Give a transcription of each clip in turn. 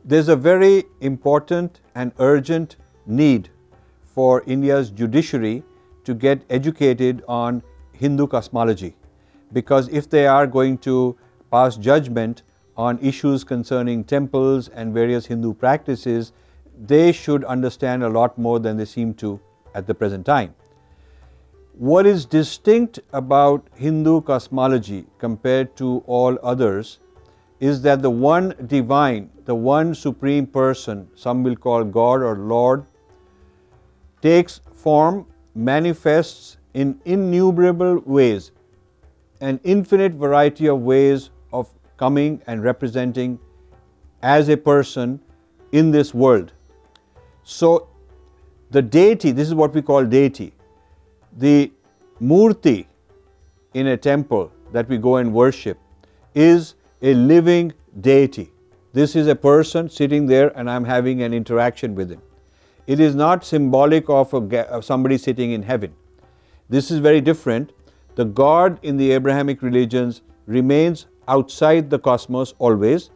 There's a very important and urgent need for India's judiciary to get educated on Hindu cosmology, because if they are going to pass judgment on issues concerning temples and various Hindu practices, they should understand a lot more than they seem to at the present time. What is distinct about Hindu cosmology compared to all others is that the one divine, the one supreme person, some will call God or Lord, takes form, manifests in innumerable ways, an infinite variety of ways of coming and representing as a person in this world. So the deity, this is what we call deity, the murti in a temple that we go and worship is a living deity. This is a person sitting there and I'm having an interaction with him. It is not symbolic of somebody sitting in heaven. This is very different. The God in the Abrahamic religions remains outside the cosmos always.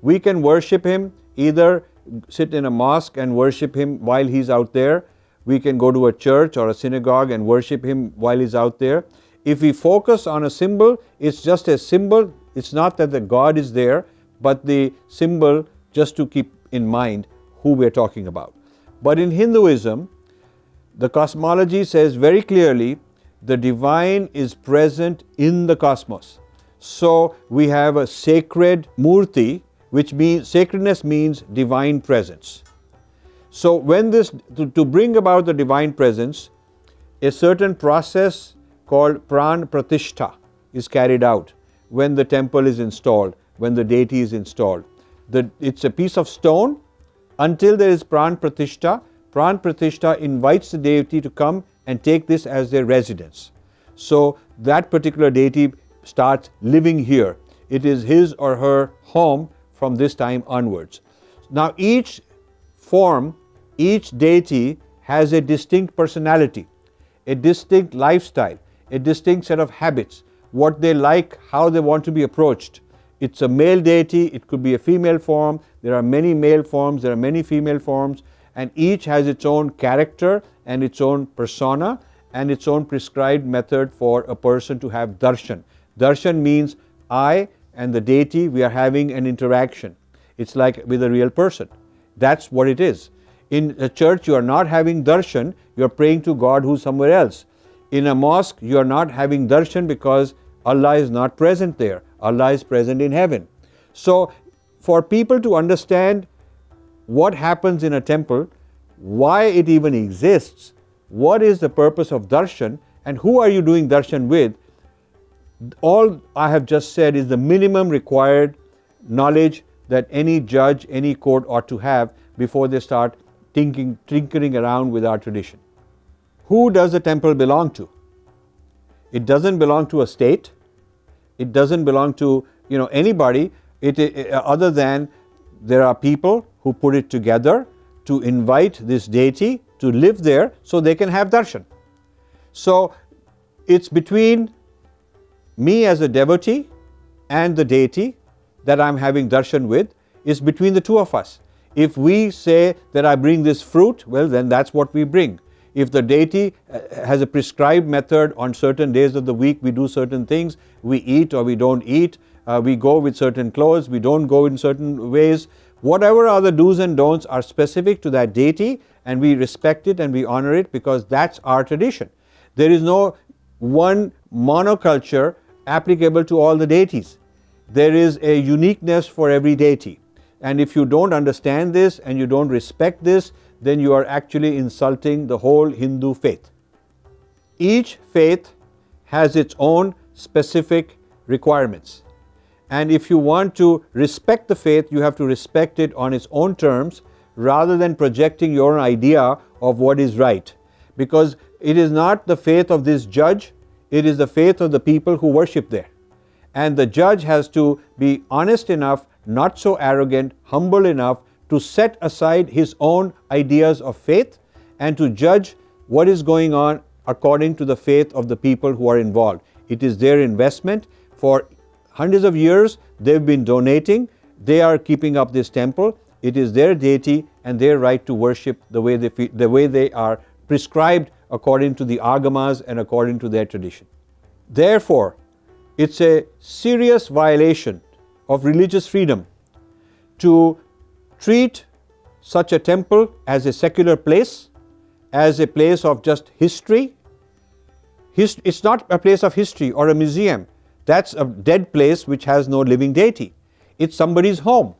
We can worship him, either sit in a mosque and worship him while he's out there. We can go to a church or a synagogue and worship him while he's out there. If we focus on a symbol, it's just a symbol. It's not that the God is there, but the symbol just to keep in mind who we're talking about. But in Hinduism, the cosmology says very clearly the divine is present in the cosmos. So we have a sacred murti, which means sacredness means divine presence. So when this, to bring about the divine presence, a certain process called pran pratishtha is carried out when the temple is installed, when the deity is installed. It's a piece of stone. Until there is pran pratishtha invites the deity to come and take this as their residence. So that particular deity starts living here. It is his or her home from this time onwards. Now each form, each deity has a distinct personality, a distinct lifestyle, a distinct set of habits, what they like, how they want to be approached. It's a male deity, it could be a female form, there are many male forms, there are many female forms, and each has its own character and its own persona and its own prescribed method for a person to have darshan. Darshan means I and the deity, we are having an interaction. It's like with a real person. That's what it is. In a church, you are not having darshan, you are praying to God who's somewhere else. In a mosque, you are not having darshan because Allah is not present there. Allah is present in heaven. So, for people to understand what happens in a temple, why it even exists, what is the purpose of darshan, and who are you doing darshan with, all I have just said is the minimum required knowledge that any judge, any court ought to have before they start tinkering around with our tradition. Who does the temple belong to? It doesn't belong to a state. It doesn't belong to anybody. Other than there are people who put it together to invite this deity to live there so they can have darshan. So it's between me as a devotee and the deity that I'm having darshan with. Is between the two of us. If we say that I bring this fruit, well then that's what we bring. If the deity has a prescribed method, on certain days of the week we do certain things, we eat or we don't eat, we go with certain clothes, we don't go in certain ways, whatever are the do's and don'ts are specific to that deity, and we respect it and we honor it because that's our tradition. There is no one monoculture applicable to all the deities. There is a uniqueness for every deity. And if you don't understand this and you don't respect this, then you are actually insulting the whole Hindu faith. Each faith has its own specific requirements. And if you want to respect the faith, you have to respect it on its own terms rather than projecting your idea of what is right. Because it is not the faith of this judge, it is the faith of the people who worship there. And the judge has to be honest enough, not so arrogant, humble enough to set aside his own ideas of faith and to judge what is going on according to the faith of the people who are involved. It is their investment. For hundreds of years, they've been donating. They are keeping up this temple. It is their deity and their right to worship the way they are prescribed according to the agamas and according to their tradition. Therefore, it's a serious violation of religious freedom to treat such a temple as a secular place, as a place of just history. It's not a place of history or a museum. That's a dead place which has no living deity. It's somebody's home.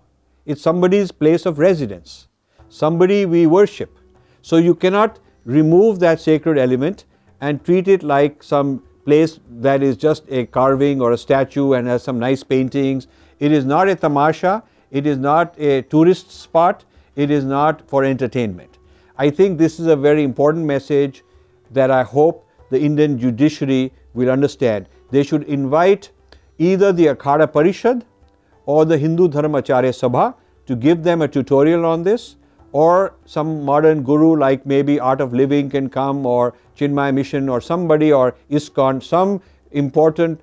It's somebody's place of residence. Somebody we worship. So you cannot remove that sacred element and treat it like some place that is just a carving or a statue and has some nice paintings. It is not a tamasha. It is not a tourist spot. It is not for entertainment. I think this is a very important message that I hope the Indian judiciary will understand. They should invite either the Akhada Parishad or the Hindu Dharmacharya Sabha to give them a tutorial on this, or some modern guru like maybe Art of Living can come, or Chinmaya Mission or somebody, or ISKCON, some important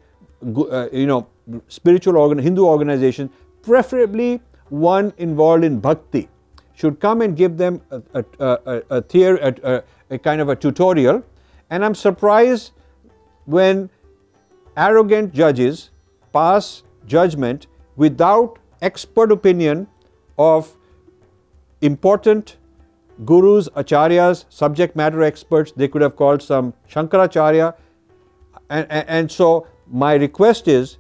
spiritual Hindu organization, preferably one involved in bhakti, should come and give them a kind of a tutorial. And I'm surprised when arrogant judges pass judgment without expert opinion of important gurus, acharyas, subject matter experts. They could have called some Shankaracharya. And so my request is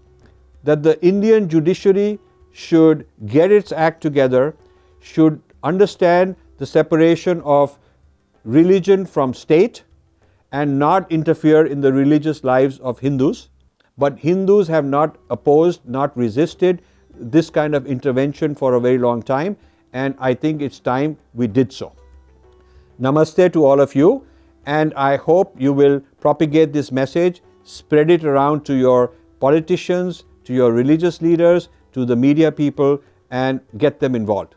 that the Indian judiciary should get its act together, should understand the separation of religion from state and not interfere in the religious lives of Hindus. But Hindus have not opposed, not resisted this kind of intervention for a very long time, and I think it's time we did so. Namaste to all of you, and I hope you will propagate this message, spread it around to your politicians, to your religious leaders, to the media people, and get them involved.